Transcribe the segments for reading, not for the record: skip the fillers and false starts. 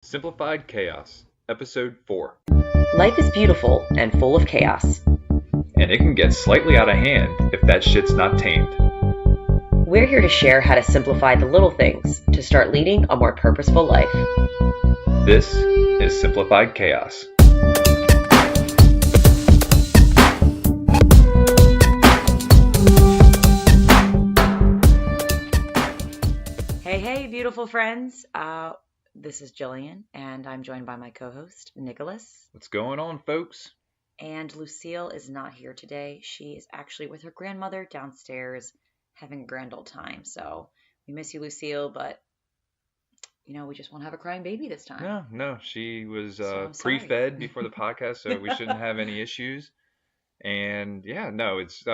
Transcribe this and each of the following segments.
Simplified Chaos, Episode 4. Life is beautiful and full of chaos. And it can get slightly out of hand if that shit's not tamed. We're here to share how to simplify the little things to start leading a more purposeful life. This is Simplified Chaos. Hey, beautiful friends. This is Jillian, and I'm joined by my co-host, Nicholas. What's going on, folks? And Lucille is not here today. She is actually with her grandmother downstairs having a grand old time. So we miss you, Lucille, but we just won't have a crying baby this time. No, she was So pre-fed before the podcast, so we shouldn't have any issues. And it's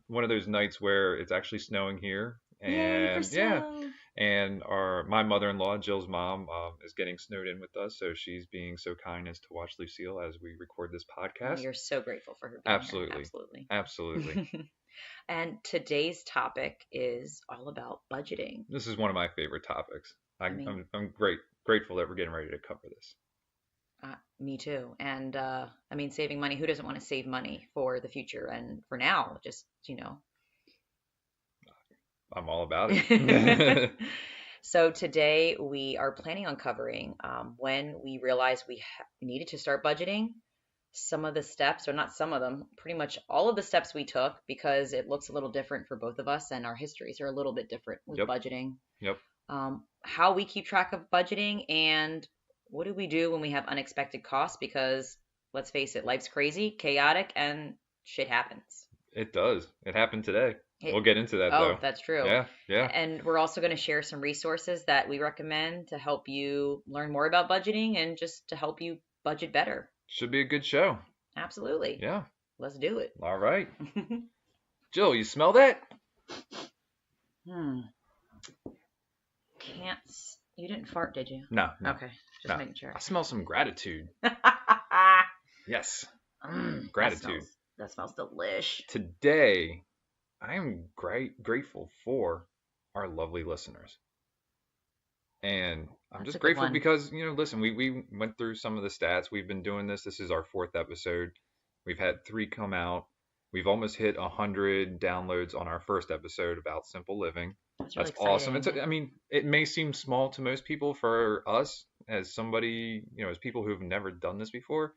one of those nights where it's actually snowing here. Yay for snow. And my mother-in-law, Jill's mom, is getting snowed in with us, so she's being so kind as to watch Lucille as we record this podcast. You're so grateful for her being Absolutely. Here. Absolutely. And today's topic is all about budgeting. This is one of my favorite topics. I'm grateful that we're getting ready to cover this. Me too. And saving money. Who doesn't want to save money for the future and for now? Just I'm all about it. So today we are planning on covering when we realized we needed to start budgeting, some of the steps, or not some of them, pretty much all of the steps we took, because it looks a little different for both of us and our histories are a little bit different with budgeting. Yep. How we keep track of budgeting, and what do we do when we have unexpected costs? Because let's face it, life's crazy, chaotic, and shit happens. It does. It happened today. We'll get into that, though. Oh, that's true. Yeah. And we're also going to share some resources that we recommend to help you learn more about budgeting and just to help you budget better. Should be a good show. Absolutely. Yeah. Let's do it. All right. Jill, you smell that? You didn't fart, did you? No. Okay. Just making sure. I smell some gratitude. Yes. Gratitude. That smells delish. Today, I am grateful for our lovely listeners. And I'm just grateful because, listen, we went through some of the stats. We've been doing this. This is our 4th episode. We've had 3 come out. We've almost hit 100 downloads on our first episode about simple living. That's awesome. It may seem small to most people. For us, as somebody, as people who've never done this before,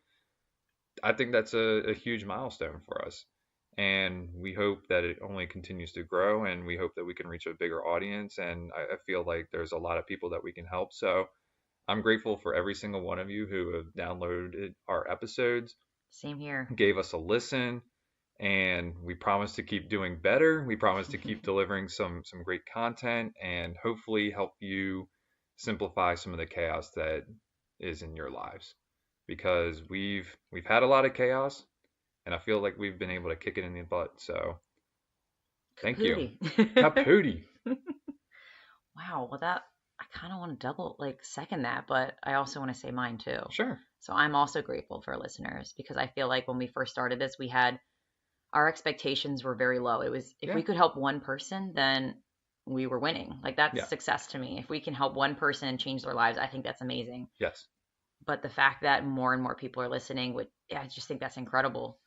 I think that's a huge milestone for us. And we hope that it only continues to grow, and we hope that we can reach a bigger audience. And I feel like there's a lot of people that we can help. So I'm grateful for every single one of you who have downloaded our episodes. Same here. Gave us a listen, and we promise to keep doing better. We promise to keep delivering some great content and hopefully help you simplify some of the chaos that is in your lives. Because we've had a lot of chaos, and I feel like we've been able to kick it in the butt. So thank you. Kapooty. Wow. Well, I kind of want to second that, but I also want to say mine too. Sure. So I'm also grateful for listeners, because I feel like when we first started this, our expectations were very low. It was, if we could help one person, then we were winning. Like, that's success to me. If we can help one person change their lives, I think that's amazing. Yes. But the fact that more and more people are listening, I just think that's incredible.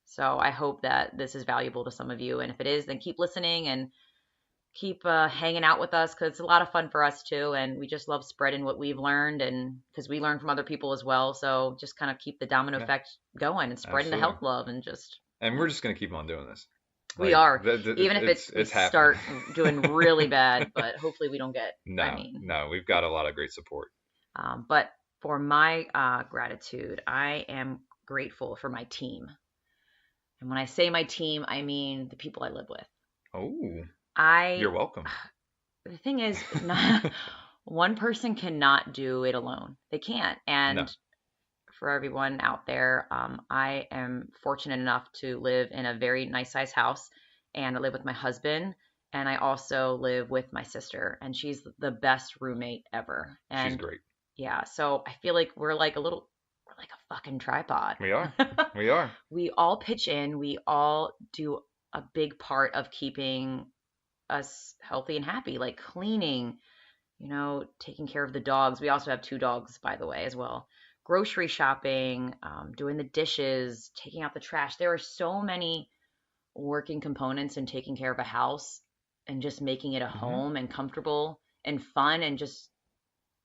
So I hope that this is valuable to some of you. And if it is, then keep listening and keep hanging out with us, because it's a lot of fun for us too. And we just love spreading what we've learned, and because we learn from other people as well. So just kind of keep the domino effect going and spreading the health love and just. And we're just going to keep on doing this. We are. Even if we start doing really bad, but hopefully we don't get. No, we've got a lot of great support. But for my gratitude, I am grateful for my team. And when I say my team, I mean the people I live with. Oh, you're welcome. The thing is, one person cannot do it alone. They can't. And for everyone out there, I am fortunate enough to live in a very nice size house, and I live with my husband, and I also live with my sister, and she's the best roommate ever. And she's great. Yeah. So I feel like we're like a fucking tripod. We are. We are. We all pitch in. We all do a big part of keeping us healthy and happy, like cleaning, taking care of the dogs. We also have two dogs, by the way, as well. Grocery shopping, doing the dishes, taking out the trash. There are so many working components in taking care of a house and just making it a Hmm. home and comfortable and fun and just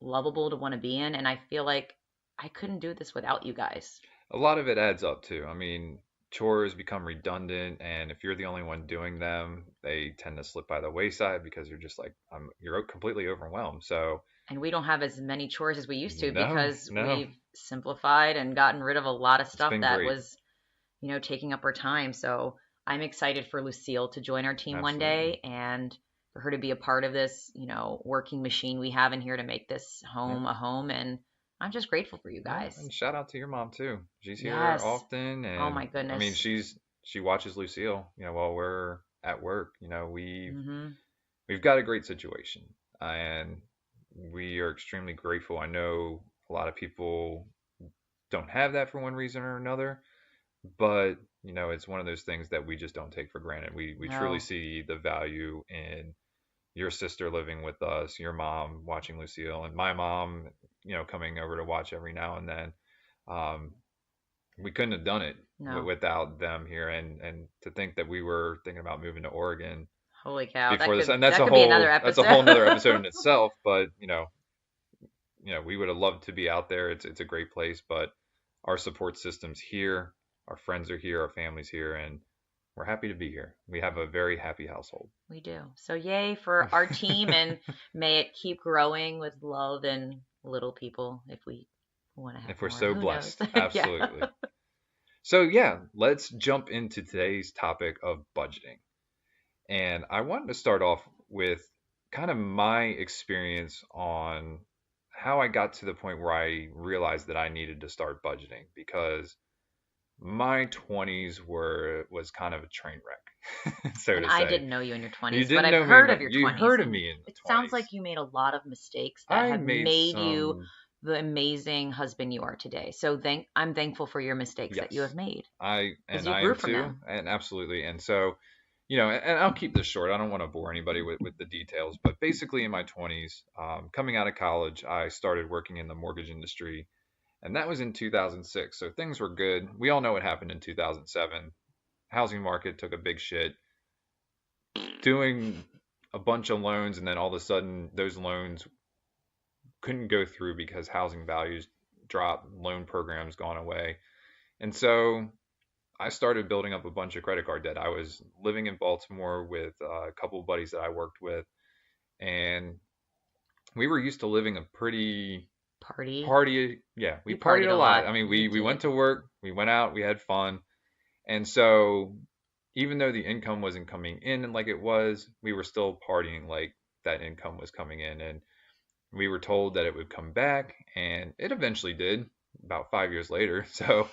lovable to want to be in. And I feel like I couldn't do this without you guys. A lot of it adds up too. I mean, chores become redundant, and if you're the only one doing them, they tend to slip by the wayside because you're just like, you're completely overwhelmed. So, And we don't have as many chores as we used to no, because no, we've simplified and gotten rid of a lot of it's stuff been that great. was, taking up our time. So I'm excited for Lucille to join our team one Absolutely. day and for her to be a part of this, working machine we have in here to make this Yeah. home a home. And I'm just grateful for you Yeah, guys. and shout out to your mom too. She's here Yes. often, Oh my and I mean, goodness. she watches Lucille, while we're at work. Hmm. We've got a great situation, and we are extremely grateful. I know a lot of people don't have that for one reason or another, but it's one of those things that we just don't take for granted. We truly No, see the value in your sister living with us, your mom watching Lucille, and my mom, coming over to watch every now and then. Um, we couldn't have done it no. without them here, and to think that we were thinking about moving to Oregon Holy cow. before That this, could and that's that a could be another whole episode. nother episode in itself. But we would have loved to be out there. It's a great place, but our support system's here, our friends are here, our family's here, and we're happy to be here. We have a very happy household. We do. So yay for our team and may it keep growing with love and little people if we want to have If we're more. so Who knows? blessed, Yeah. absolutely. So yeah, let's jump into today's topic of budgeting. And I wanted to start off with kind of my experience on how I got to the point where I realized that I needed to start budgeting because my 20s was kind of a train wreck, so And to I say. didn't know you in your You 20s, but didn't I've know me, heard but of your you 20s heard of and me in the it sounds 20s. like you made a lot of mistakes that I have made made you some, the amazing husband you are today. So I'm thankful for your mistakes that you have yes, made because and you I grew am from too, them. and absolutely. And so, and I'll keep this short. I don't want to bore anybody with the details, but basically in my 20s, coming out of college, I started working in the mortgage industry, and that was in 2006. So things were good. We all know what happened in 2007. Housing market took a big shit. Doing a bunch of loans, and then all of a sudden, those loans couldn't go through because housing values dropped, loan programs gone away. And so I started building up a bunch of credit card debt. I was living in Baltimore with a couple of buddies that I worked with, and we were used to living a pretty Party. party. Yeah, we You partied partied a a lot. lot. I mean, You we did. went to work, we went out, we had fun, and so even though the income wasn't coming in like it was, we were still partying like that income was coming in, and we were told that it would come back, and it eventually did about 5 years later. So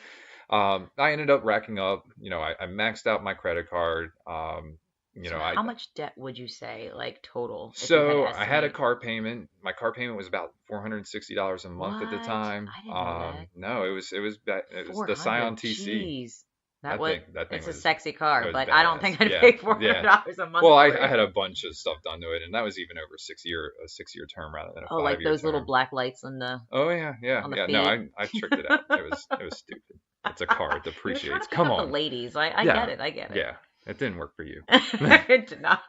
I ended up racking up. I maxed out my credit card. So I how much debt would you say, like total, if you had to so I had a estimate? car payment. My car payment was about $460 a month at the What? time. I didn't know that. No, it was the Scion 400. TC. Jeez. That thing that thing It's a was sexy it car, was but I don't badass. think I'd Yeah, pay yeah. $400 a month Well, I, for I it. had a bunch of stuff done to it, and that was even over a 6 year term rather than a Oh, five like year those little term. black lights on the Oh yeah, yeah, on the yeah. No, feet. I tricked it out. It was stupid. It's a car. It You were trying depreciates. to pick Come up the on. ladies. I get Yeah, it. I get it. yeah. It didn't work for you. It did not.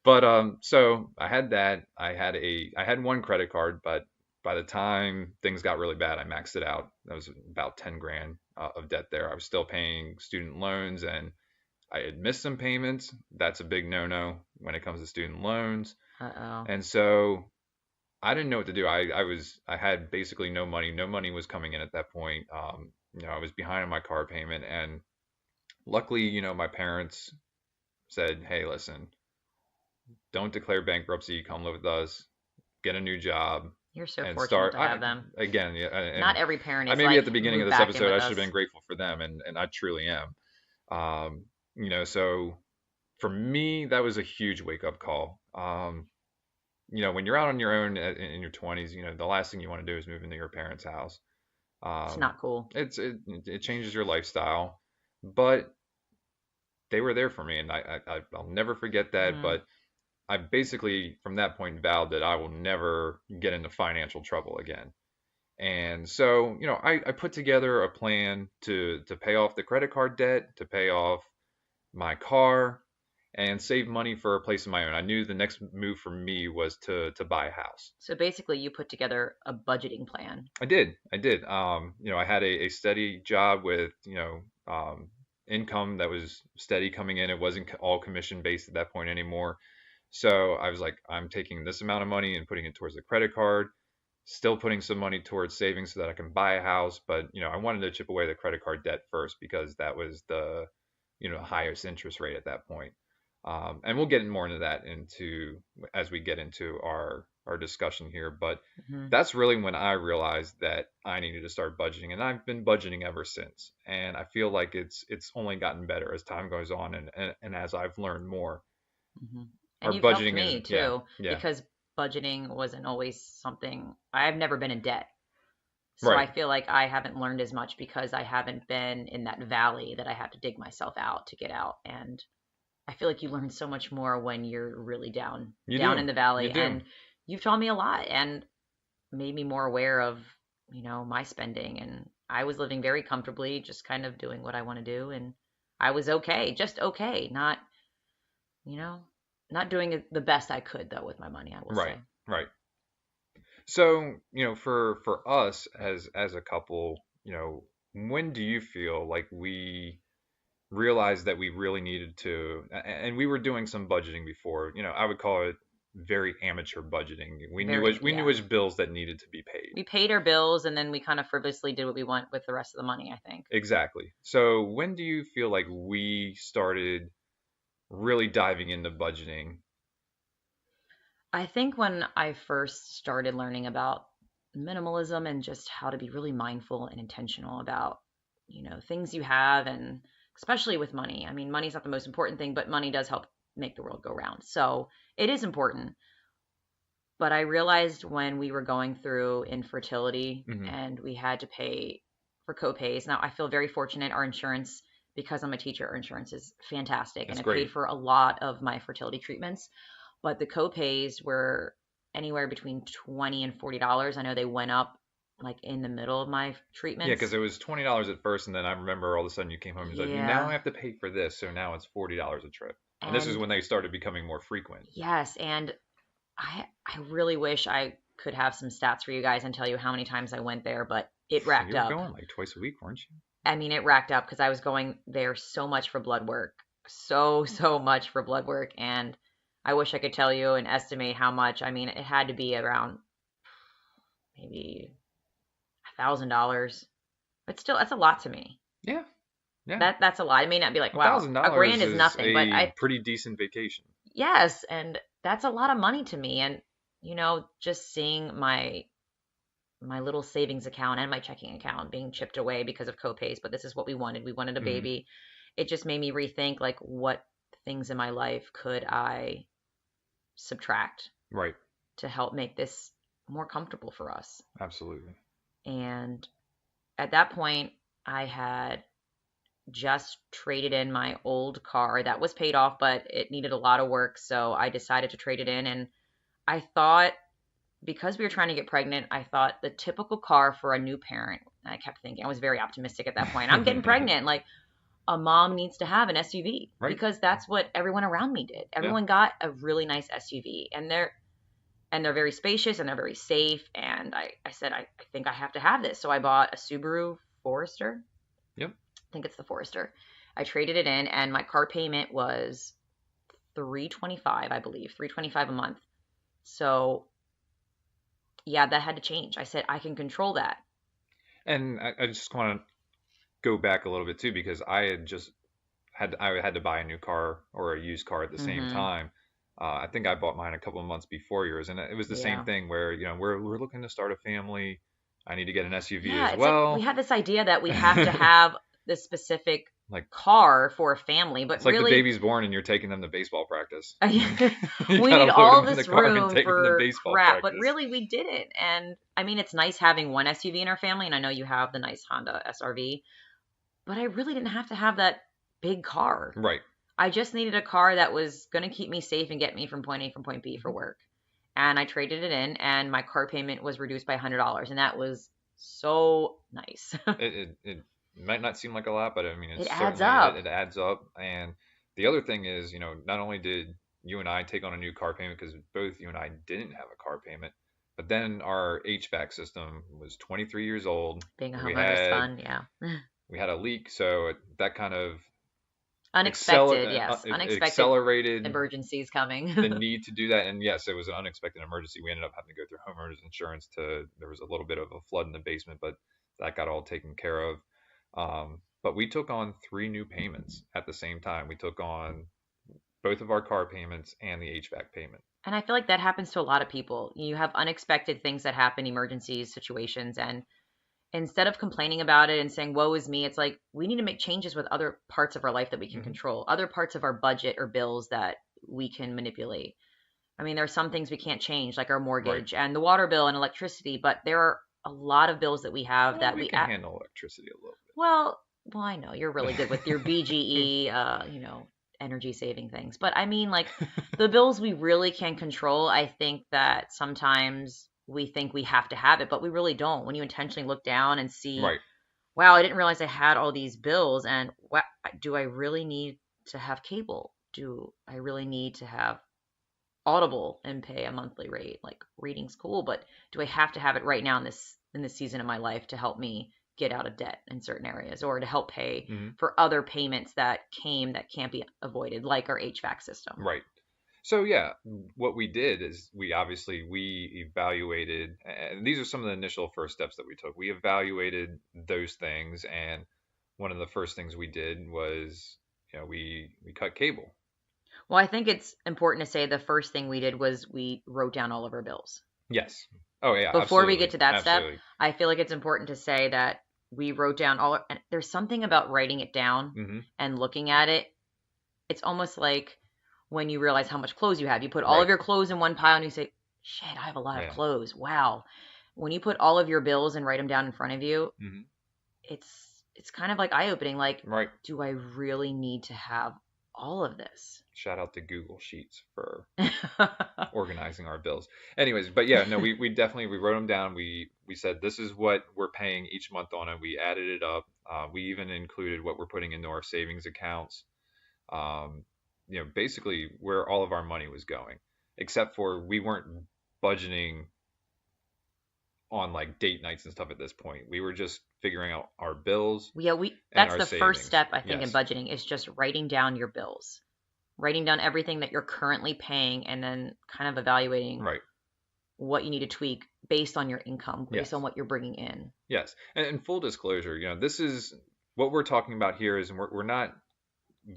But so I had that. I had one credit card, but by the time things got really bad, I maxed it out. That was about 10 grand of debt there. I was still paying student loans, and I had missed some payments. That's a big no-no when it comes to student loans. Uh-oh. And so I didn't know what to do. I had basically no money. No money was coming in at that point. I was behind on my car payment, and luckily, my parents said, "Hey, listen, don't declare bankruptcy. Come live with us. Get a new job, You're so and fortunate start." to have them. Again, yeah, Not and every parent I is maybe at the like, beginning of move this back in episode, I with should have us. been grateful for them, and I truly am. So for me, that was a huge wake up call. When you're out on your own in your 20s, the last thing you want to do is move into your parents' house. It's Um, not cool. it changes your lifestyle, but they were there for me, and I'll never forget that. Mm. But I basically from that point vowed that I will never get into financial trouble again. And so, I put together a plan to pay off the credit card debt, to pay off my car, and save money for a place of my own. I knew the next move for me was to buy a house. So basically, you put together a budgeting plan. I did. I did. I had a steady job with, income that was steady coming in. It wasn't all commission based at that point anymore. So I was like, I'm taking this amount of money and putting it towards the credit card, still putting some money towards savings so that I can buy a house. But, I wanted to chip away the credit card debt first because that was the, highest interest rate at that point. And we'll get more into that into as we get into our discussion here. But Hmm. that's really when I realized that I needed to start budgeting, and I've been budgeting ever since. And I feel like it's only gotten better as time goes on, and as I've learned more. Hmm. And Our you've helped budgeting is me yeah, too, yeah, because budgeting wasn't always something. I've never been in debt. So I right. feel like I haven't learned as much because I haven't been in that valley that I have to dig myself out to get out. And I feel like you learn so much more when you're really You down do, in the you valley. do. And you've taught me a lot and made me more aware of, my spending. And I was living very comfortably, just kind of doing what I want to do. And I was okay, just okay. You know, not doing the best I could though with my money, I will Right, say. right. So, for us as a couple, when do you feel like we realized that we really needed to, and we were doing some budgeting before, I would call it very amateur budgeting. Very, We knew yeah. which bills that needed to be paid. We paid our bills and then we kind of frivolously did what we want with the rest of the money, I think. Exactly. So, when do you feel like we started really diving into budgeting? I think when I first started learning about minimalism and just how to be really mindful and intentional about, things you have and especially with money. I mean, money's not the most important thing, but money does help make the world go round. So it is important. But I realized when we were going through infertility Hmm. and we had to pay for copays. Now, I feel very fortunate. Our insurance, because I'm a teacher, our insurance is fantastic and That's it paid great. for a lot of my fertility treatments. But the copays were anywhere between $20 and $40. I know they went up like in the middle of my Yeah, treatments. because it was $20 at first, and then I remember all of a sudden you came home and said, "You now Yeah. have to pay for this, so now it's $40 a trip." And this is And when they started becoming more frequent. yes, and I really wish I could have some stats for you guys and tell you how many times I went there, but it racked You were up. going like twice a week, weren't you? I mean, it racked up because I was going there so much for blood work. So, so much for blood work. And I wish I could tell you and estimate how much. I mean, it had to be around maybe $1,000. But still, that's a lot to me. Yeah, yeah. That's a lot. It may not be like, A wow, thousand a dollars grand is is nothing, but a pretty decent vacation. yes, and that's a lot of money to me. And, just seeing my little savings account and my checking account being chipped away because of copays, but this is what we wanted. We wanted a Hmm. baby. It just made me rethink like what things in my life could I subtract Right. to help make this more comfortable for us. Absolutely. And at that point, I had just traded in my old car that was paid off, but it needed a lot of work. So I decided to trade it in. And I thought, because we were trying to get pregnant, I thought the typical car for a new parent. I kept thinking, I was very optimistic at that point. I'm getting pregnant. Like, a mom needs to have an SUV Right. because that's what everyone around me did. Yeah. Everyone got a really nice SUV and they're very spacious and they're very safe. And I said, I think I have to have this. So I bought a Subaru Forester. Yep. I think it's the Forester. I traded it in and my car payment was 325, I believe, 325 a month. So yeah, that had to change. I said, I can control that. And I just want to go back a little bit too because I had to buy a new car or a used car at the same Hmm. time. I think I bought mine a couple of months before yours, and it was the same Yeah. thing where we're looking to start a family. I need to get an SUV Yeah, as it's like we well. have this idea that we have to have this specific Like car for a family, but it's like the really, baby's born and you're taking them to baseball practice. You we gotta need load all them in the this car and room take them to for baseball crap, but practice. really we didn't. And I mean, it's nice having one SUV in our family, and I know you have the nice Honda SRV, but I really didn't have to have that big car. Right. I just needed a car that was going to keep me safe and get me from point A from point B for Mhm. work. And I traded it in, and my car payment was reduced by $100. And that was so nice. It might not seem like a lot, but I mean, It it's adds certainly up. it adds up. And the other thing is, not only did you and I take on a new car payment because both you and I didn't have a car payment, but then our HVAC system was 23 years old. Being a We homeowner is had fun. Yeah. we had a leak, so that kind of Unexpected. Yes. it Unexpected accelerated emergencies coming. the need to do that. And yes, it was an unexpected emergency. We ended up having to go through homeowners insurance there was a little bit of a flood in the basement, but that got all taken care of. But we took on three new payments at the same time. We took on both of our car payments and the HVAC payment. And I feel like that happens to a lot of people. You have unexpected things that happen, emergencies, situations, and instead of complaining about it and saying, woe is me, it's like we need to make changes with other parts of our life that we can Hmm. control, other parts of our budget or bills that we can manipulate. I mean, there are some things we can't change, like our Right. mortgage and the water bill and electricity, but there are a lot of bills that we have Well, that we can handle electricity a little well, I know you're really good with your bit. BGE, energy saving things. But I mean, like the bills we really can control, I think that sometimes we think we have to have it, but we really don't. When you intentionally look down and see, Right. wow, I didn't realize I had all these bills, and what do I really need to have cable? Do I really need to have Audible and pay a monthly rate? Like reading's cool, but do I have to have it right now in this season of my life to help me get out of debt in certain areas or to help pay Hmm. for other payments that can't be avoided, like our HVAC system? Right. So yeah, what we did is we evaluated, and these are some of the initial first steps that we took. We evaluated those things, and one of the first things we did was, we cut cable. Well, I think it's important to say the first thing we did was we wrote down all of our bills. Yes. Oh yeah, Before we get absolutely, to that step, absolutely. I feel like it's important to say that we wrote down and there's something about writing it down Hmm. and looking at it. It's almost like when you realize how much clothes you have. You put all of Right. your clothes in one pile and you say, shit, I have a lot of Yeah. clothes. Wow. When you put all of your bills and write them down in front of you, Hmm. it's kind of like eye opening. Like, Right. do I really need to have all of this? Shout out to Google Sheets for organizing our bills. Anyways, but yeah, no, we definitely we wrote them down. We said this is what we're paying each month on it. We added it up. We even included what we're putting into our savings accounts. Um, basically where all of our money was going, except for we weren't budgeting on like date nights and stuff at this point. We were just figuring out our bills Yeah, we and that's our the first savings. step I think in Yes. budgeting is just writing down your bills. Writing down everything that you're currently paying and then kind of evaluating Right. what you need to tweak based on your income, based on Yes. what you're bringing in. Yes. And full disclosure, this is what we're talking about here is we're not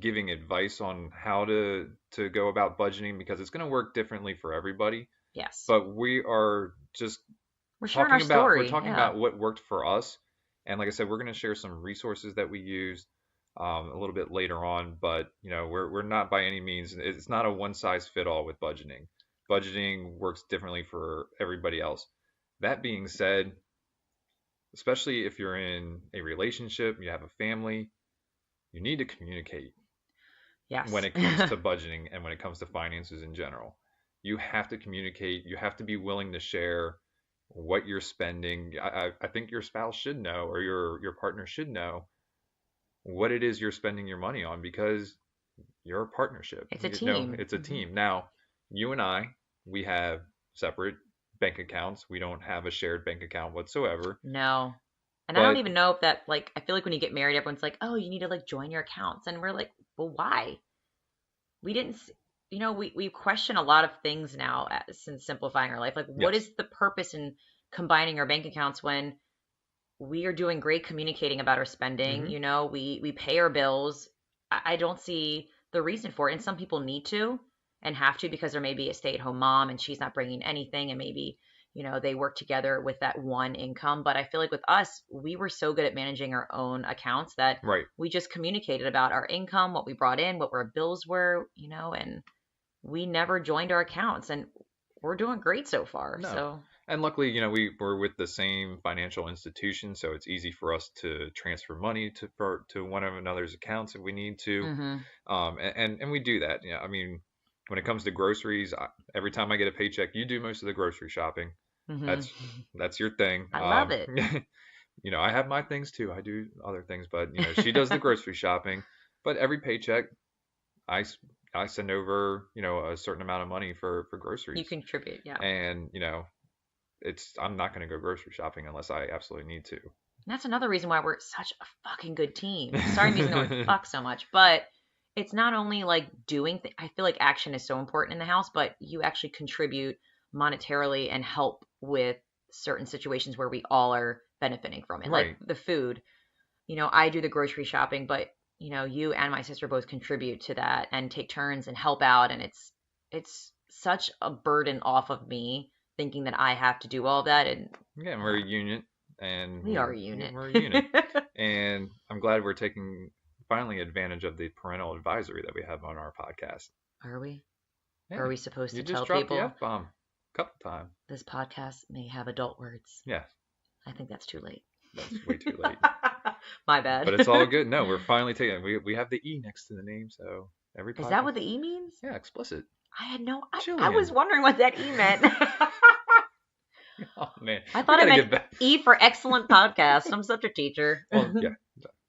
giving advice on how to go about budgeting because it's going to work differently for everybody. Yes. But we are just We're sharing our story. talking Yeah. about what worked for us. And like I said, we're going to share some resources that we used a little bit later on. But we're not by any means. It's not a one size fit all with budgeting. Budgeting works differently for everybody else. That being said, especially if you're in a relationship, you have a family, you need to communicate when Yes. it comes to budgeting and when it comes to finances in general. You have to communicate. You have to be willing to share what you're spending. I think your spouse should know or your partner should know what it is you're spending your money on because you're a partnership. It's a It's team. a team. Now, you and I, we have separate bank accounts. We don't have a shared bank account whatsoever. No. And I don't But even know if that like I feel like when you get married everyone's like, "Oh, you need to like join your accounts." And we're like, "Well, why?" We didn't we question a lot of things now since simplifying our life. Like what yes. is the purpose in combining our bank accounts when we are doing great communicating about our spending? Hmm. We pay our bills. I don't see the reason for it. And some people need to and have to because there may be a stay-at-home mom and she's not bringing anything, and maybe they work together with that one income. But I feel like with us, we were so good at managing our own accounts that Right. we just communicated about our income, what we brought in, what our bills were, and we never joined our accounts, and we're doing great so far. No. So And luckily, we're with the same financial institution, so it's easy for us to transfer money to one of another's accounts if we need to. Mm-hmm. And we do that. I mean, when it comes to groceries, every time I get a paycheck, you do most of the grocery shopping. Mm-hmm. That's that's your thing. I love it. I have my things too. I do other things, but she does the grocery shopping. But every paycheck, I s- I send over a certain amount of money for You groceries, contribute, yeah. and I'm not going to go grocery shopping unless I absolutely need to. That's another reason why we're such a fucking good team. Sorry I'm using the word fuck so much, but it's not only like I feel like action is so important in the house, but you actually contribute monetarily and help with certain situations where we all are benefiting from it. Like Right. the food, I do the grocery shopping, but you and my sister both contribute to that and take turns and help out, and it's such a burden off of me thinking that I have to do all that, and Yeah, and we're a unit, and we are a unit. we're a unit, and I'm glad we're taking finally advantage of the parental advisory that we have on our podcast. Are we? Are Yeah, we supposed you to just tell dropped the people F-bomb a couple times. this podcast may have adult words? Yeah, I think that's too late. that's way too late. My bad. But it's all good. No, we're finally taking we have the E next to the name, so every Is that podcast. what the E means? Yeah, explicit. I had no. I Chilean. was wondering what that E meant. Oh man, I we thought it gotta meant get back. E for excellent podcast. I'm such a teacher. Well, yeah.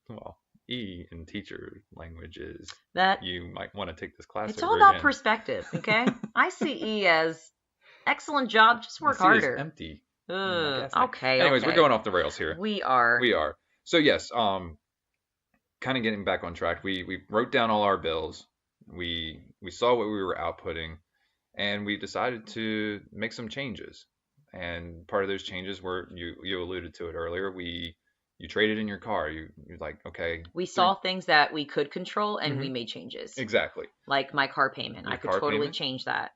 Well, E in teacher language is That you might want to take this class it's over all about again. perspective. Okay, I see E as excellent job. Just work I see it as harder. empty. in my gas tank. Okay. Anyways, Okay. we're going off the rails here. We are. We are. So yes, kind of getting back on track. We wrote down all our bills. We saw what we were outputting, and we decided to make some changes. And part of those changes were you alluded to it earlier. You traded in your car. You're like, okay, We saw things that we could control and we Mhm. made changes. Exactly. Like my car payment. Your I could car totally payment? change that.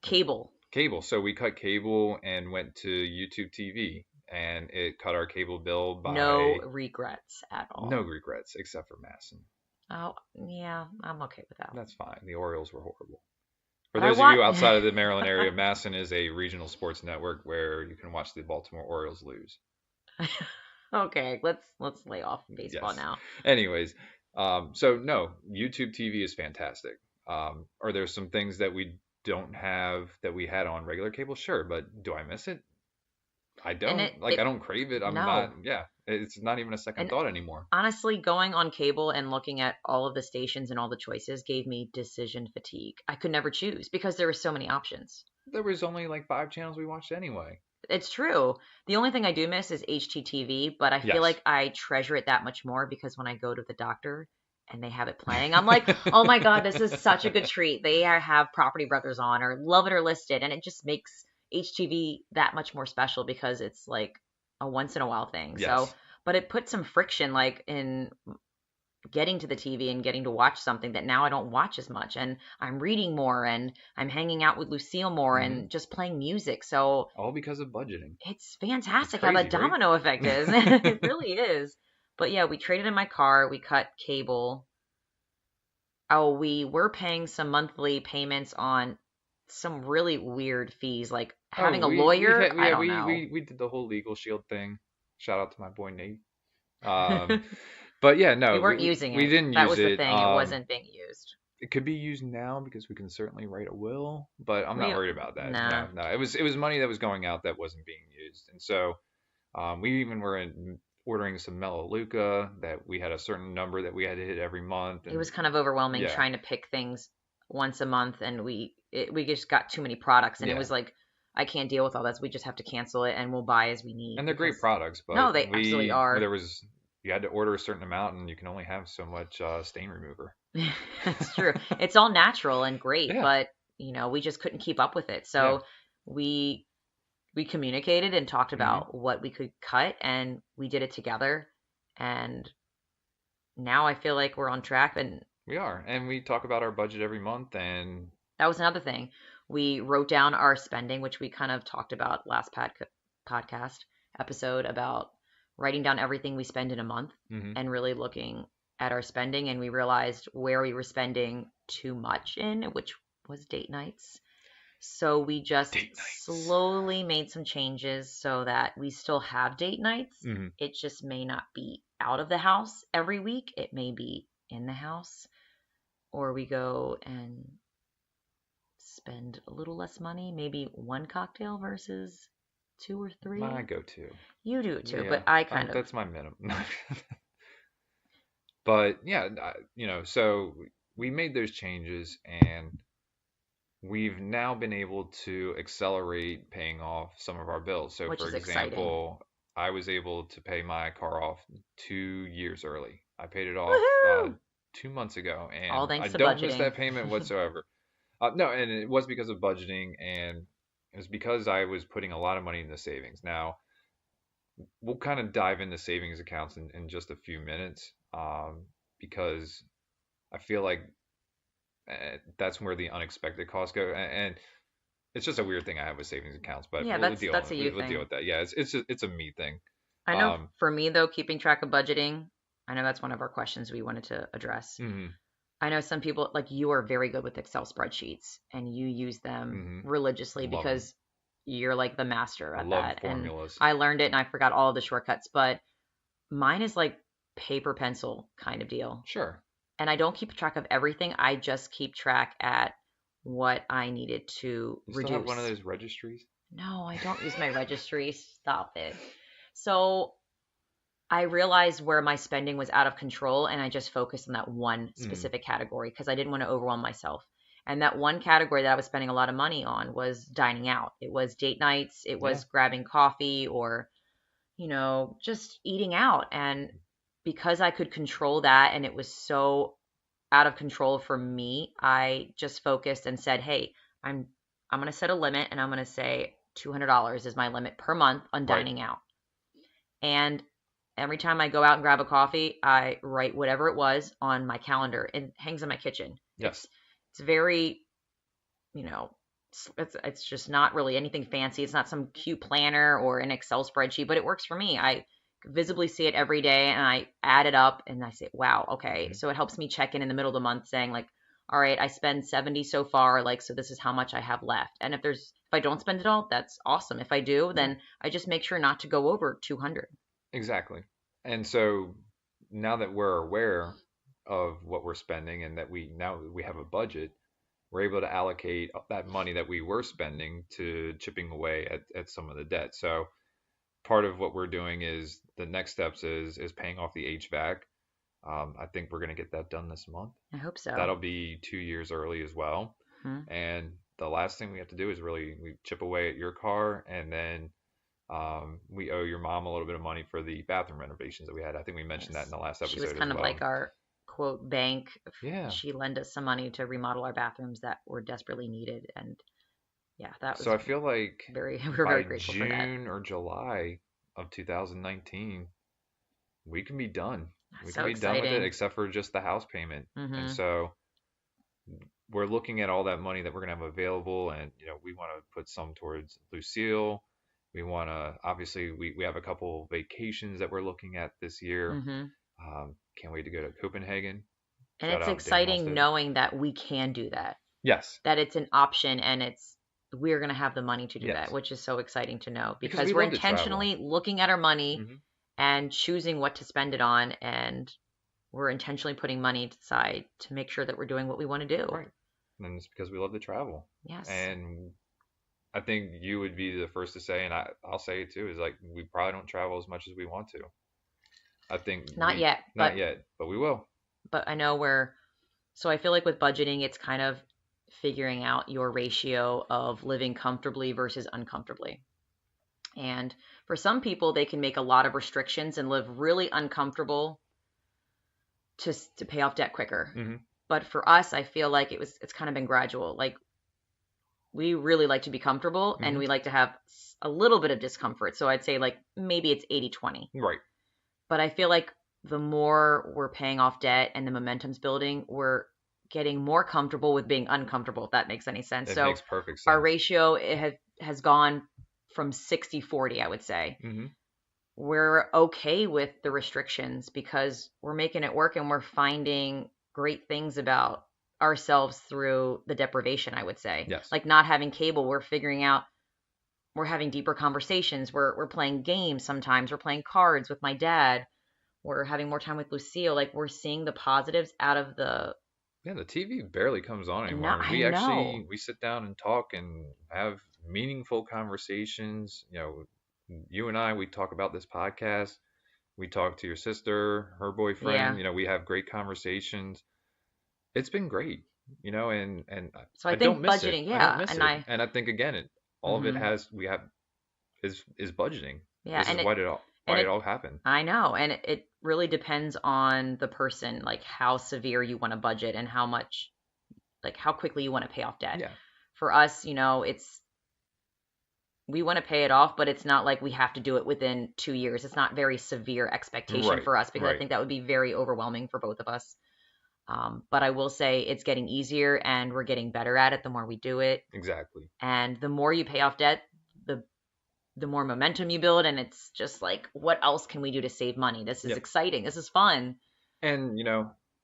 Cable. Cable. So we cut cable and went to YouTube TV, and it cut our cable bill by No regrets at all. no regrets except for Masson. Oh, yeah, I'm okay with that. That's fine. The Orioles were horrible. For But I those of you wa- outside of the Maryland area, Masson is a regional sports network where you can watch the Baltimore Orioles lose. Okay, let's lay off baseball Yes. now. Anyways, so no, YouTube TV is fantastic. Are there some things that we don't have that we had on regular cable? Sure, but do I miss it? I don't. I don't crave it. I'm no. not. Yeah, it's not even a second And thought anymore. honestly, going on cable and looking at all of the stations and all the choices gave me decision fatigue. I could never choose because there were so many options. There was only like 5 channels we watched anyway. It's true. The only thing I do miss is HGTV, but I feel Yes. like I treasure it that much more because when I go to the doctor and they have it playing, I'm like, oh my God, this is such a good treat. They have Property Brothers on or Love It or Listed, and it just makes HGTV that much more special because it's like a once in a while thing. Yes. So, but it put some friction like in getting to the TV and getting to watch something that now I don't watch as much. And I'm reading more and I'm hanging out with Lucille more and just playing music. So All because of budgeting. it's fantastic It's how that crazy, right? domino effect is. It really is. But yeah, we traded in my car. We cut cable. Oh, we were paying some monthly payments on some really weird fees, like having a lawyer. I don't know. We did the whole legal shield thing. Shout out to my boy Nate. But yeah, no, we weren't using we it. didn't That use was the it. thing. It wasn't being used. It could be used now because we can certainly write a will, but I'm We- not worried about that. nah. No, it was money that was going out that wasn't being used, and so we even were ordering some Melaleuca that we had a certain number that we had to hit every month. And It was kind of overwhelming Yeah. trying to pick things once a month, and we just got too many products, and Yeah. it was like I can't deal with all this. We just have to cancel it, and we'll buy as we need. and they're great because- products, but No, they absolutely are. You had to order a certain amount, and you can only have so much stain remover. That's true. It's all natural and great, Yeah. but we just couldn't keep up with it. So we communicated and talked about what we could cut, and we did it together. And now I feel like we're on track. And We are, and we talk about our budget every month, and that was another thing. We wrote down our spending, which we kind of talked about last podcast episode about writing down everything we spend in a month and really looking at our spending. And we realized where we were spending too much in, which was date nights. So we just Date nights. slowly made some changes so that we still have date nights. Hmm. It just may not be out of the house every week. It may be in the house, or we go and spend a little less money, maybe one cocktail versus two or My three. go-to. You do it too, Yeah, but I kind of, that's my minimum. But yeah, so we made those changes and we've now been able to accelerate paying off some of our bills. So, which for is exciting. example, I was able to pay my car off 2 years early. I paid it off Woohoo! 2 months ago, All and I thanks to don't miss budgeting. that payment whatsoever. No, and it was because of budgeting, and it was because I was putting a lot of money into savings. Now, we'll kind of dive into savings accounts in just a few minutes, because I feel like that's where the unexpected costs go, and it's just a weird thing I have with savings accounts, but Yeah, we'll that's deal that's a you we'll deal thing. with that. Yeah, it's a me thing. I know Um, for me though, keeping track of budgeting, I know that's one of our questions we wanted to address. hmm I know some people like you are very good with Excel spreadsheets and you use them hmm religiously Love them. because you're like the master I at love that. And formulas. I learned it and I forgot all of the shortcuts, but mine is like paper pencil kind of deal. Sure. And I don't keep track of everything. I just keep track at what I needed to You still have one of reduce. those registries? No, I don't use my registry. Stop it. So I realized where my spending was out of control and I just focused on that one Mm, specific category because I didn't want to overwhelm myself. And that one category that I was spending a lot of money on was dining out. It was date nights, it yeah. was grabbing coffee or, just eating out. And because I could control that and it was so out of control for me, I just focused and said, "Hey, I'm going to set a limit and I'm going to say $200 is my limit per month on Right. dining out." And every time I go out and grab a coffee, I write whatever it was on my calendar. It hangs in my kitchen. Yes. It's very, you know, it's just not really anything fancy. It's not some cute planner or an Excel spreadsheet, but it works for me. I visibly see it every day and I add it up and I say, "Wow, okay." hmm So it helps me check in the middle of the month saying like, "All right, I spend 70 so far, like so this is how much I have left." And if I don't spend it all, that's awesome. If I do, Yeah. then I just make sure not to go over 200. Exactly. And so now that we're aware of what we're spending and that we have a budget, we're able to allocate that money that we were spending to chipping away at some of the debt. So part of what we're doing is the next steps is paying off the HVAC. I think we're going to get that done this month. I hope so. That'll be 2 years early as well. Hmm. And the last thing we have to do is really we chip away at your car, and then we owe your mom a little bit of money for the bathroom renovations that we had. I think we mentioned that in Yes. the last She was episode as kind of well. like our quote bank. Yeah. She lent us some money to remodel our bathrooms that were desperately needed. And yeah, that So I was feel like we were very by grateful for that. June or July of 2019, we can be done. We That's can so be done with it, exciting. except for just the house payment. And Hmm. so we're looking at all that money that we're going to have available, and we want to put some towards Lucille. We want to obviously we have a couple vacations that we're looking at this year. Hmm. Can't wait to go to Copenhagen. And Shout it's out Dan exciting Halstead. knowing that we can do that, Yes, that it's an option and we're going to have the money to do that, yes, which is so exciting to know because because we we're love to travel. intentionally looking at our money Hmm and choosing what to spend it on. And we're intentionally putting money aside to make sure that we're doing what we want to do. Right, and it's because we love to travel. Yes. And I think you would be the first to say, and I'll say it too, is like we probably don't travel as much as we want to. I think Not yet, not yet, but we will. but I know so I feel like with budgeting, it's kind of figuring out your ratio of living comfortably versus uncomfortably. And for some people, they can make a lot of restrictions and live really uncomfortable to pay off debt quicker. Hmm But for us, I feel like it's kind of been gradual. Like we really like to be comfortable and hmm we like to have a little bit of discomfort. So I'd say like maybe it's 80-20. Right. But I feel like the more we're paying off debt and the momentum's building, we're getting more comfortable with being uncomfortable, if that makes any sense. It So makes perfect our sense. ratio has gone from 60-40, I would say. Hmm We're okay with the restrictions because we're making it work and we're finding great things about ourselves through the deprivation, I would say. Yes. Like not having cable, we're figuring out, we're having deeper conversations. We're playing games sometimes. We're playing cards with my dad. We're having more time with Lucille. Like we're seeing the positives out of the. Yeah, the TV barely comes on No, anymore, and I we know. actually we sit down and talk and have meaningful conversations. You and I, we talk about this podcast. We talk to your sister, her boyfriend. Yeah. We have great conversations. It's been great, and So I I don't think miss it. budgeting, I don't yeah, miss and it. And I think again, all of it hmm has we have is budgeting. yeah, This is and why it it, all happened. I know, and it really depends on the person, like how severe you want to budget and how much, like how quickly you want to pay off debt. Yeah. For us, it's we want to pay it off, but it's not like we have to do it within 2 years. It's not very severe expectation Right. for us because I Right. think that would be very overwhelming for both of us. But I will say it's getting easier and we're getting better at it the more we do it. Exactly. And the more you pay off debt, the the more momentum you build, and it's just like, what else can we do to save money? This is Yep. exciting. This is fun. And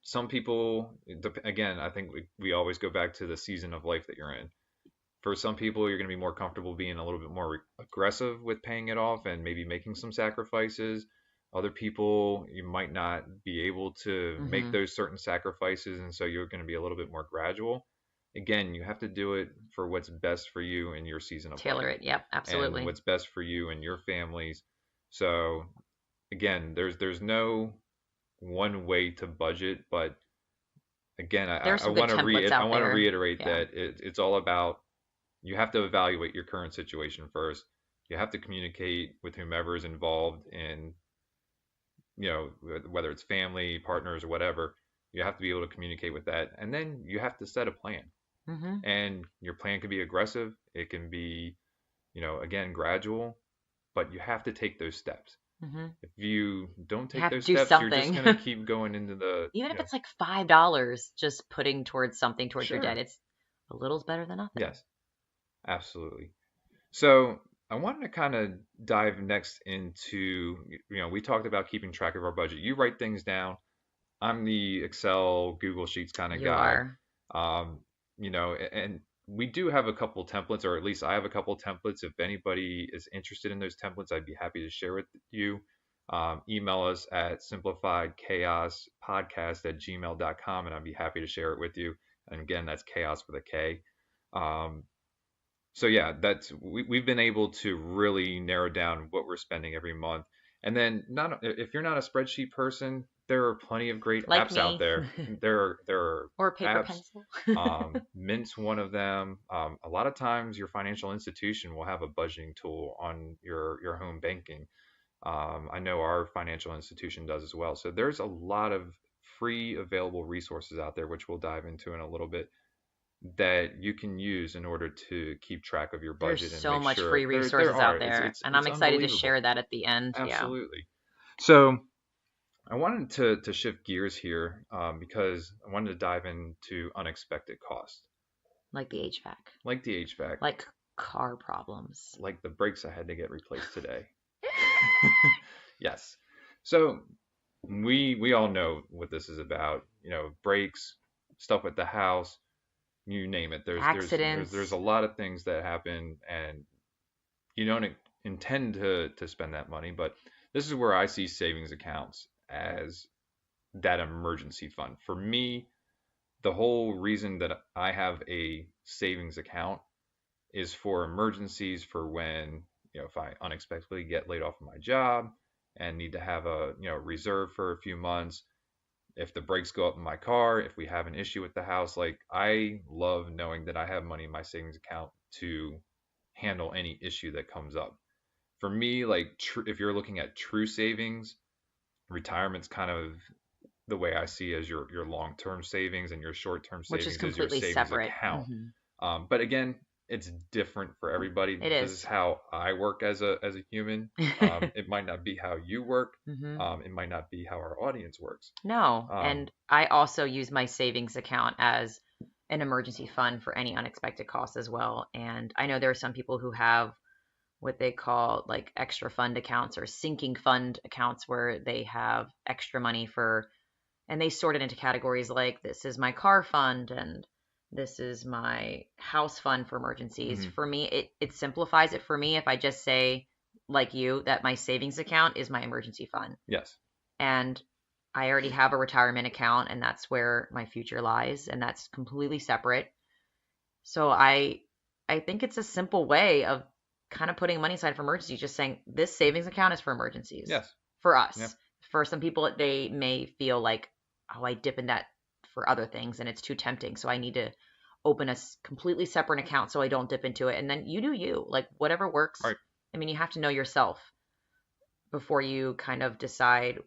some people, again, I think we always go back to the season of life that you're in. For some people, you're going to be more comfortable being a little bit more aggressive with paying it off and maybe making some sacrifices. Other people, you might not be able to make Hmm. those certain sacrifices, and so you're going to be a little bit more gradual. Again, you have to do it for what's best for you in your season of Tailor life it. Yep, and absolutely. what's best for you and your families. So again, there's no one way to budget, but again, There's some good templates I out want to there. reiterate Yeah. that it's all about you have to evaluate your current situation first. You have to communicate with whomever is involved in, whether it's family, partners, or whatever. You have to be able to communicate with that, and then you have to set a plan. Hmm. And your plan can be aggressive. It can be, again, gradual, but you have to take those steps. Hmm. If you don't You take have to those do steps, you're just something. going to keep going into the, Even if it's like $5, just putting towards something towards your debt, sure. it's a little's better than nothing. Yes, absolutely. So I wanted to kind of dive next into, we talked about keeping track of our budget. You write things down. I'm the Excel, Google Sheets kind of You guy. are. Um, and we do have a couple templates, or at least I have a couple templates. If anybody is interested in those templates, I'd be happy to share with you. Email us at simplifiedchaospodcast@gmail.com, and I'd be happy to share it with you. And again, that's chaos with a K. Um, so yeah, we've been able to really narrow down what we're spending every month. And then not if you're not a spreadsheet person, there are plenty of great Like apps out me. there. There are Or paper apps. pencil. Mint's one of them. A lot of times, your financial institution will have a budgeting tool on your home banking. I know our financial institution does as well. So there's a lot of free available resources out there, which we'll dive into in a little bit, that you can use in order to keep track of your There's budget and so make much sure free there resources are. out there, and It's I'm excited to unbelievable. share that at the end. Yeah. Absolutely. So I wanted to shift gears here because I wanted to dive into unexpected costs, Like the HVAC, like the HVAC, like car problems. like the brakes I had to get replaced today. Yes. So we all know what this is about. Brakes, stuff with the house, you name it. There's a Accidents. lot of things that happen, and you don't intend to spend that money. But this is where I see savings accounts as that emergency fund. For me, the whole reason that I have a savings account is for emergencies, for when, if I unexpectedly get laid off of my job and need to have a, reserve for a few months. If the brakes go up in my car, if we have an issue with the house, like I love knowing that I have money in my savings account to handle any issue that comes up. For me, like if you're looking at true savings, retirement's kind of the way I see as your long-term savings, and your short-term Which is savings is your completely savings separate. account. Hmm. But again, it's different for everybody. It This is is. how I work as a human. It might not be how you work. Hmm. It might not be how our audience works. No, Um, and I also use my savings account as an emergency fund for any unexpected costs as well. And I know there are some people who have what they call like extra fund accounts or sinking fund accounts where they have extra money for And they sort it into categories like this is my car fund and this is my house fund for emergencies. Hmm. For me, it simplifies it for me if I just say, like you, that my savings account is my emergency fund. Yes. And I already have a retirement account, and that's where my future lies, and that's completely separate. So I think it's a simple way of kind of putting money aside for emergencies, just saying this savings account is for emergencies Yes. for Yeah. us. For some people, they may feel like, oh, I dip in that for other things and it's too tempting. So I need to open a completely separate account so I don't dip into it. And then you do you, like whatever All works. right. I mean, you have to know yourself before you kind of decide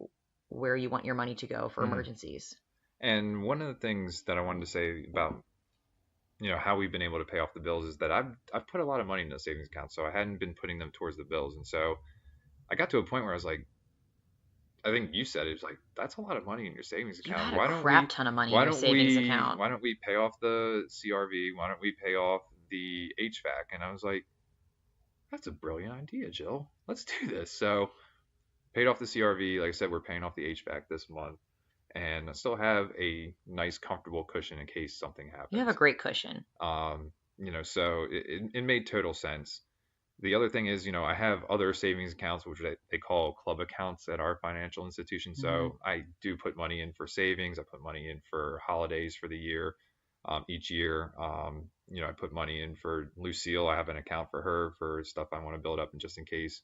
where you want your money to go for Hmm. emergencies. And one of the things that I wanted to say about how we've been able to pay off the bills is that I've put a lot of money in the savings account, so I hadn't been putting them towards the bills, and so I got to a point where I was like, I think you said it was like that's a lot of money in your savings You account. got a crap ton of money in your savings account. Why don't we pay off the CRV? Why don't we pay off the HVAC? And I was like, that's a brilliant idea, Jill. Let's do this. So paid off the CRV. Like I said, we're paying off the HVAC this month, and I still have a nice, comfortable cushion in case something You have a happens. great cushion. So it made total sense. The other thing is, I have other savings accounts, which they call club accounts at our financial institution. Hmm. So I do put money in for savings. I put money in for holidays for the year, each year. I put money in for Lucille. I have an account for her for stuff I want to build up, and just in case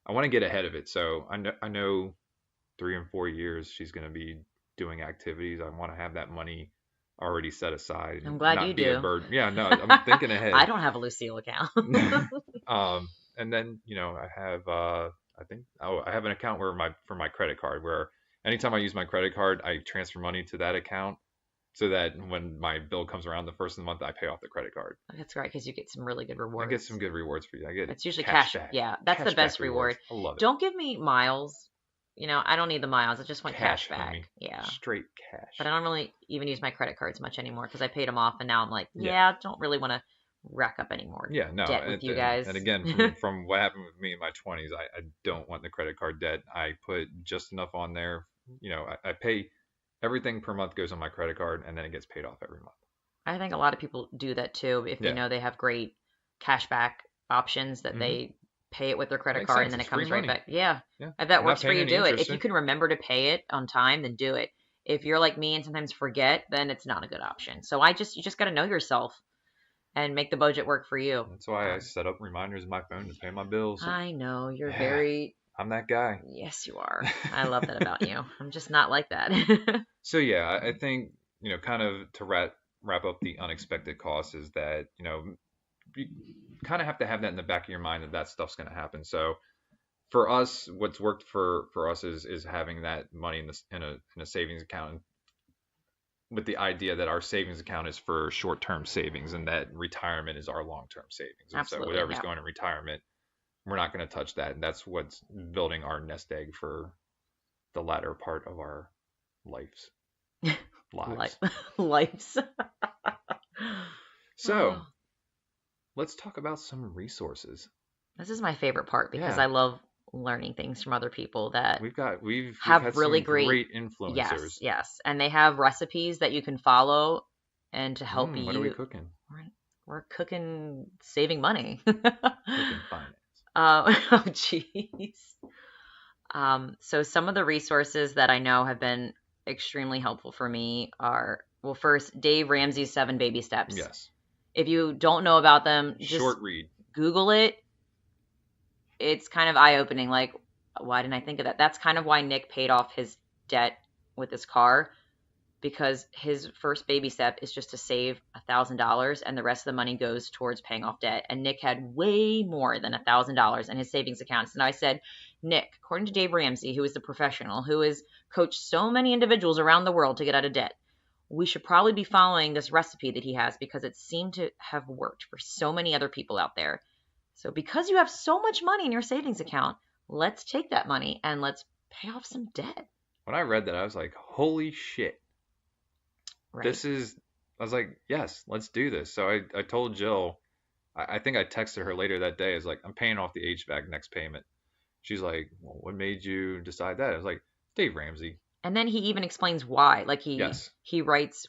I want to get ahead of it. So I know 3 and 4 years she's going to be doing activities. I want to have that money already set aside and I'm glad you not be a do. burden. Yeah, no, I'm thinking ahead. I don't have a Lucille account. And then I have I have an account where my for my credit card where anytime I use my credit card, I transfer money to that account so that when my bill comes around the first of the month, I pay off the credit card. That's right, because you get some really good I get some rewards. good rewards for you. I get It's usually cash cash. back, Yeah, that's the cash back best rewards. reward. I love it. Don't give me miles. I don't need the miles. I just want cash Cash, back. homie, Yeah. straight But cash. I don't really even use my credit cards much anymore because I paid them off and now I'm like, Yeah. yeah, I don't really want to rack up any more Yeah, no, debt with you and guys. again, from what happened with me in my 20s, I don't want the credit card debt. I put just enough on there. I pay everything per month goes on my credit card, and then it gets paid off every month. I think a lot of people do that too if they Yeah. know they have great cashback options that Hmm. they pay it with their credit Makes card and sense. then It's it free comes right money. back. Yeah. Yeah, If that you're not works for paying you, any do it. interest. If you can remember to pay it on time, then do it. If you're like me and sometimes forget, then it's not a good option. So you just got to know yourself and make the budget work for you. That's why I Um, set up reminders in my phone to pay my bills. I know you're Yeah, very, I'm that guy. yes, you are. I love that about you. I'm just not like that. So yeah, I think kind of to wrap up the unexpected costs is that you kind of have to have that in the back of your mind that that stuff's going to happen. So for us, what's worked for us is having that money in a savings account with the idea that our savings account is for short-term savings and that retirement is our long-term savings. And so Absolutely. whatever's Yeah. going in retirement, we're not going to touch that. And that's what's building our nest egg for the latter part of our lives Life, lives. lives. So Oh, let's talk about some resources. this is my favorite part because Yeah, I love learning things from other people that we've had have really some great, great yes, influencers. yes. And they have recipes that you can follow and to help What are we you. cooking? We're, we're cooking, saving money. Cooking finance. Oh, jeez. So some of the resources that I know have been extremely helpful for me are, well, first, Dave Ramsey's 7 Baby Steps. Yes. If you don't know about them, just Short read. Google it. It's kind of eye-opening. Like, why didn't I think of that? That's kind of why Nick paid off his debt with his car because his first baby step is just to save $1,000 and the rest of the money goes towards paying off debt. And Nick had way more than $1,000 in his savings accounts. And I said, Nick, according to Dave Ramsey, who is the professional who has coached so many individuals around the world to get out of debt, we should probably be following this recipe that he has because it seemed to have worked for so many other people out there. So because you have so much money in your savings account, let's take that money and let's pay off some debt. When I read that, I was like, holy shit. Right. This is, I was like, yes, let's do this. So I told Jill, I think I texted her later that day. I was like, I'm paying off the HVAC next payment. She's like, well, what made you decide that? I was like, Dave Ramsey. And then he even explains why. Like Yes. he writes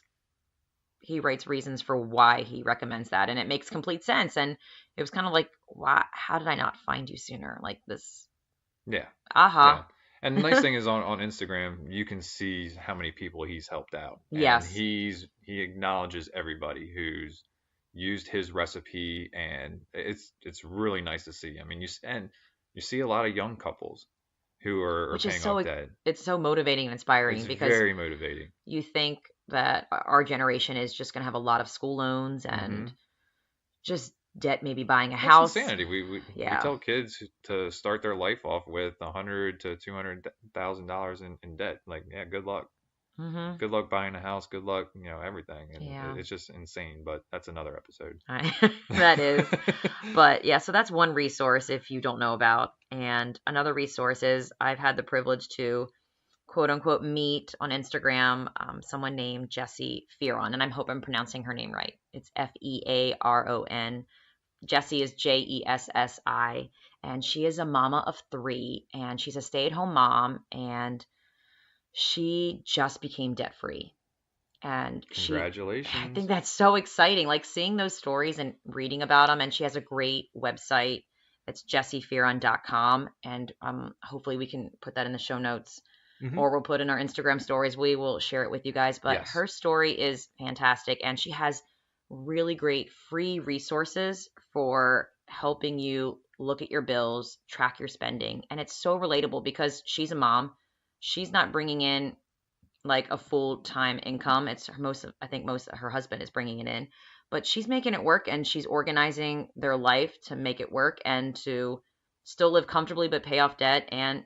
reasons for why he recommends that, and it makes complete sense. And it was kind of like, why? How did I not find you sooner? Like this, Yeah. Yeah. aha. And the nice thing is on Instagram, you can see how many people he's helped out. And Yes, he acknowledges everybody who's used his recipe, and it's really nice to see. I mean, and you see a lot of young couples who are which is paying off so debt. it's so motivating and inspiring It's because very motivating. you think that our generation is just going to have a lot of school loans and Hmm. just debt, maybe buying a Well, it's house. insanity. We Yeah. tell kids to start their life off with 100 to $200,000 in debt. Like, yeah, good luck. Hmm. Good luck buying a house. Good luck, everything. And Yeah. it's just insane. But that's another episode. That is. But yeah, so that's one resource if you don't know about. And another resource is I've had the privilege to quote unquote meet on Instagram someone named Jessie Fearon. And I hope I'm pronouncing her name right. It's Fearon. Jessie is Jessi. And she is a mama of three. And she's a stay at home mom. And she just became debt free. And I think Congratulations. that's so exciting, like seeing those stories and reading about them. And she has a great website. It's jessifearon.com. And hopefully we can put that in the show notes, Hmm. or we'll put in our Instagram stories. We will share it with you guys. But Yes. her story is fantastic. And she has really great free resources for helping you look at your bills, track your spending. And it's so relatable because she's a mom. She's not bringing in like a full-time income. It's most of, I think most of her husband is bringing it in, but she's making it work and she's organizing their life to make it work and to still live comfortably but pay off debt. And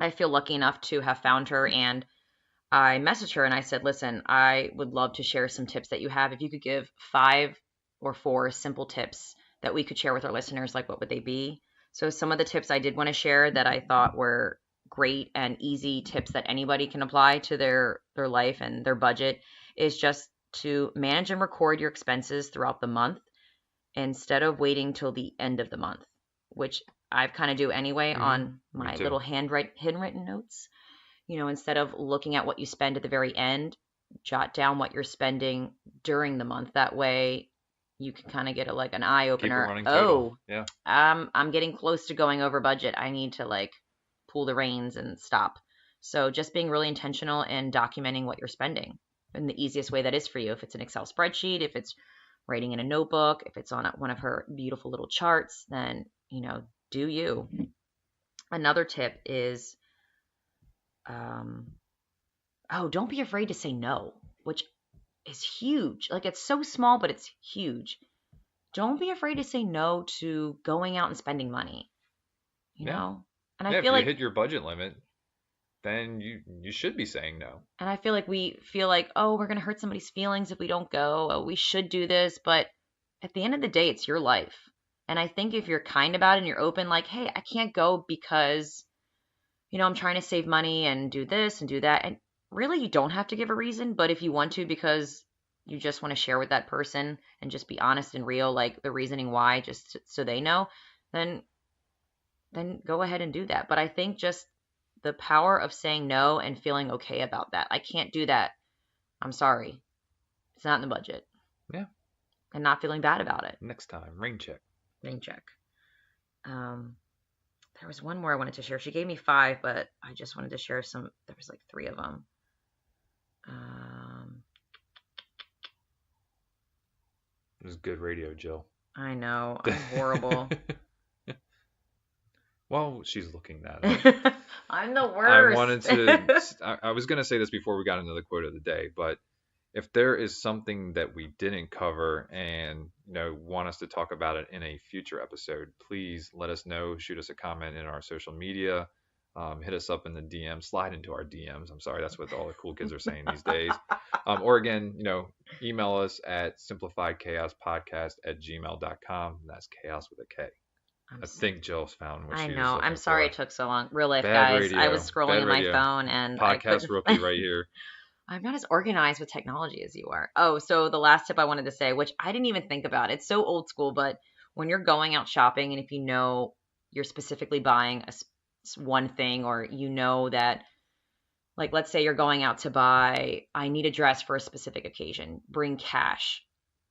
I feel lucky enough to have found her, and I messaged her and I said, "Listen, I would love to share some tips that you have. If you could give 5 or 4 simple tips that we could share with our listeners, like what would they be?" So some of the tips I did want to share that I thought were great and easy tips that anybody can apply to their life and their budget is just to manage and record your expenses throughout the month instead of waiting till the end of the month, which I kind of do anyway Hmm. on Me my too. little handwritten notes. Instead of looking at what you spend at the very end, jot down what you're spending during the month. That way you can kind of get like an eye Keep a opener. running total. Oh, Yeah. I'm getting close to going over budget. I need to like pull the reins and stop. So just being really intentional and documenting what you're spending in the easiest way that is for you. If it's an Excel spreadsheet, if it's writing in a notebook, if it's on one of her beautiful little charts, then, do you. Another tip is, um, oh, don't be afraid to say no, which is huge. Like it's so small, but it's huge. Don't be afraid to say no to going out and spending money, you Yeah. know? And I Yeah. If feel you like hit your budget limit, then you should be saying no. and I feel like we feel like, oh, we're going to hurt somebody's feelings if we don't go. Oh, we should do this, but at the end of the day, it's your life. And I think if you're kind about it and you're open like, "Hey, I can't go because I'm trying to save money and do this and do that." And really, you don't have to give a reason, but if you want to because you just want to share with that person and just be honest and real, like the reasoning why, just so they know, then go ahead and do that. But I think just the power of saying no and feeling okay about that. I can't do that. I'm sorry. It's not in the budget. Yeah. And not feeling bad about it. Next time, rain check. Rain check. Um, there was one more I wanted to share. She gave me 5, but I just wanted to share some. There was like 3 of them. Um, It was good radio, Jill. I know. I'm horrible. Well, she's looking that up. I'm the I worst. wanted to. I was going to say this before we got into the quote of the day, but if there is something that we didn't cover and want us to talk about it in a future episode, please let us know. Shoot us a comment in our social media. Hit us up in the DM. Slide into our DMs. I'm sorry, that's what all the cool kids are saying these days. Or again, email us at simplifiedchaospodcast@gmail.com. That's chaos with a K. I'm I think Jill's found what I she was know. I'm looking sorry it for. took so long. Real life, Bad guys. I was radio. scrolling Bad in my radio. phone and I Podcast couldn't. rookie right here. I'm not as organized with technology as you are. Oh, so the last tip I wanted to say, which I didn't even think about, it's so old school, but when you're going out shopping and if you know you're specifically buying one thing or you know that Like, let's say you're going out to buy, I need a dress for a specific occasion. Bring cash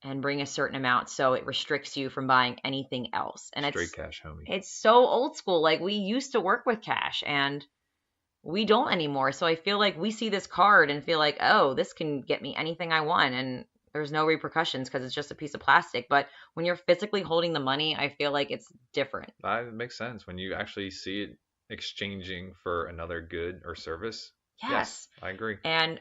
and bring a certain amount so it restricts you from buying anything else. And Straight cash, homie. it's so old school. Like, we used to work with cash and we don't anymore. So I feel like we see this card and feel like, oh, this can get me anything I want. And there's no repercussions because it's just a piece of plastic. But when you're physically holding the money, I feel like it's different. That makes sense. When you actually see it exchanging for another good or service. Yes, Yes. I agree. And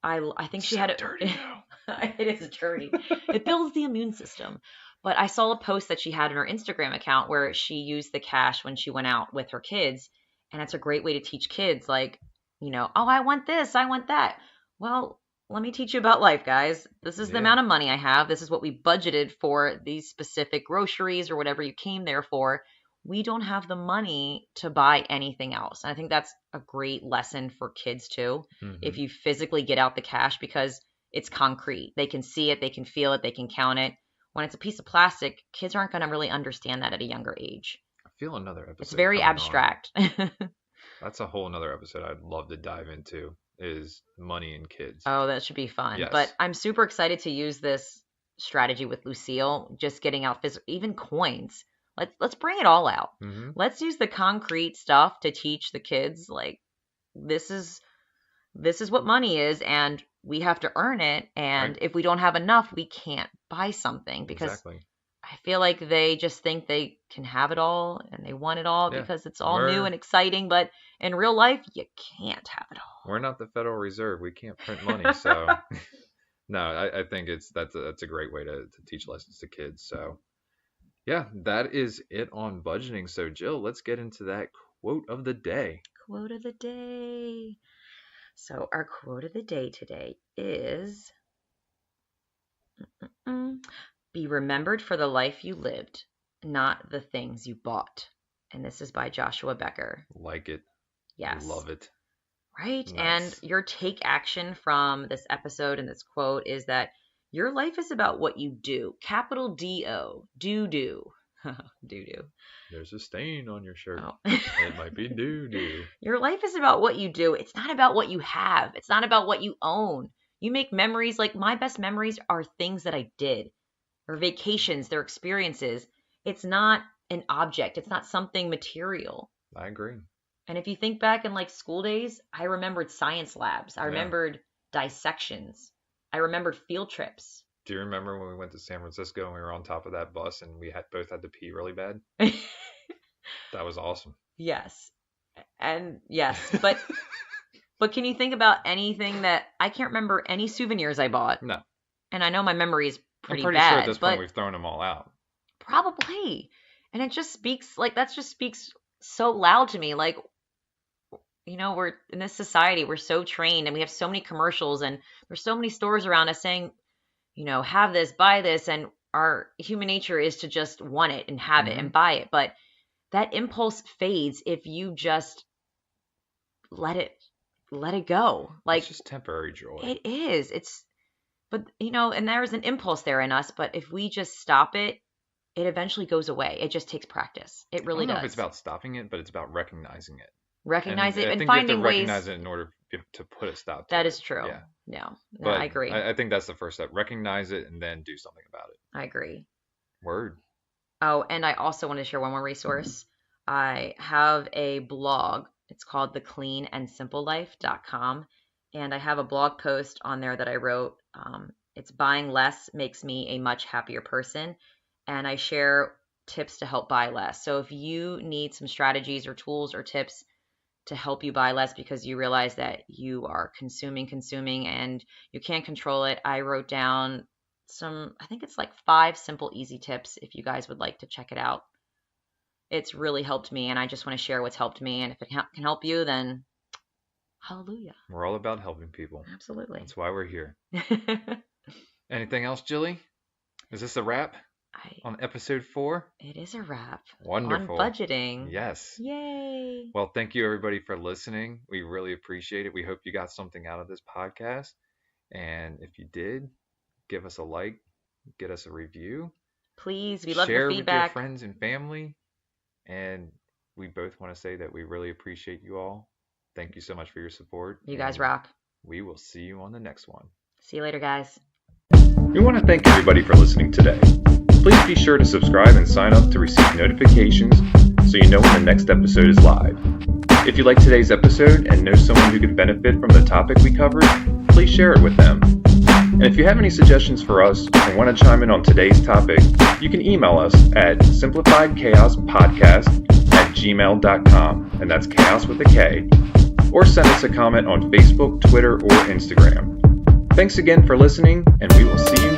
I think It's she so had it. dirty though. It is dirty. It builds the immune system. But I saw a post that she had in her Instagram account where she used the cash when she went out with her kids. And it's a great way to teach kids, like, oh, I want this, I want that. Well, let me teach you about life, guys. This is the Yeah, amount of money I have. This is what we budgeted for these specific groceries or whatever you came there for. We don't have the money to buy anything else. And I think that's a great lesson for kids too. hmm If you physically get out the cash because it's concrete, they can see it, they can feel it, they can count it. When it's a piece of plastic, kids aren't going to really understand that at a younger age. I feel another It's episode very coming on. abstract. That's a whole another episode I'd love to dive into is money and kids. Oh, that should be fun. But Yes. I'm super excited to use this strategy with Lucille, just getting out even coins. Let's bring it all out. hmm Let's use the concrete stuff to teach the kids like this is this is what money is and we have to earn it, Right. and if we don't have enough, we can't buy something because Exactly. I feel like they just think they can have it all and they want it all Yeah. because it's And all new we're and exciting, but in real life you can't have it we're not the Federal Reserve. We can't print money, so all. no, I think that's a great way to teach lessons to kids. So yeah, that is it on budgeting. So Jill, let's get into that quote of the day. Quote of the day. So, our quote of the day today is be remembered for the life you lived, not the things you bought. And this is by Joshua Becker. Like it. Yes. Love it. Right. And Nice. your take action from this episode and this quote is that your life is about what you do. Capital D-O. Do. Do. There's a stain on your shirt. Oh. It might be doo-doo. Your life is about what you do. It's not about what you have. It's not about what you own. You make memories. Like, my best memories are things that I did, or vacations, their experiences. It's not an object. It's not something material. I agree. And if you think back in like school days, I remembered science labs. I Yeah. remembered dissections. I remembered field trips. Do you remember when we went to San Francisco and we were on top of that bus and we both had to pee really bad? That was awesome. Yes. And yes, but can you think about anything that I can't remember any souvenirs I bought? No. And I know my memory is I'm pretty pretty sure at bad, this point but we've thrown them all out. probably. And it just speaks like that just speaks so loud to me. Like, we're in this society, we're so trained and we have so many commercials and there's so many stores around us saying, have this, buy this, and our human nature is to just want it and have it hmm and buy it. But that impulse fades if you just let it go. It's Like, just temporary joy. it is. But and there's an impulse there in us, but if we just stop it, it eventually goes away. It just takes practice. It I really don't know if it's does. about stopping it, but it's about recognizing it. Recognize And it I and think you have to finding ways. recognize it in order to put a stop to That it. is true. Yeah. No, But I agree. I think that's the first step. Recognize it and then do something about it. I agree. Word. Oh, and I also want to share one more resource. I have a blog. It's called thecleanandsimplelife.com. And I have a blog post on there that I wrote. It's buying less makes me a much happier person. And I share tips to help buy less. So if you need some strategies or tools or tips to help you buy less because you realize that you are consuming, and you can't control it, I wrote down I think it's like 5 simple, easy tips if you guys would like to check it out. It's really helped me, and I just want to share what's helped me. And if it can help you, then hallelujah. We're all about helping people. Absolutely. That's why we're here. Anything else, Jilly? Is this a wrap on episode 4? It is a wrap. Wonderful. On budgeting. Yes. Yay. Well, thank you everybody for listening. We really appreciate it. We hope you got something out of this podcast. And if you did, give us a like, get us a review. Please, we love Share your with your feedback. friends and family. And we both want to say that we really appreciate you all. Thank you so much for your support, You guys and rock. we will see you on the next one. See you later, guys. We want to thank everybody for listening today. Please be sure to subscribe and sign up to receive notifications so you know when the next episode is live. If you like today's episode and know someone who could benefit from the topic we covered, please share it with them. And if you have any suggestions for us or want to chime in on today's topic, you can email us at simplifiedchaospodcast@gmail.com, and that's chaos with a K, or send us a comment on Facebook, Twitter, or Instagram. Thanks again for listening, and we will see you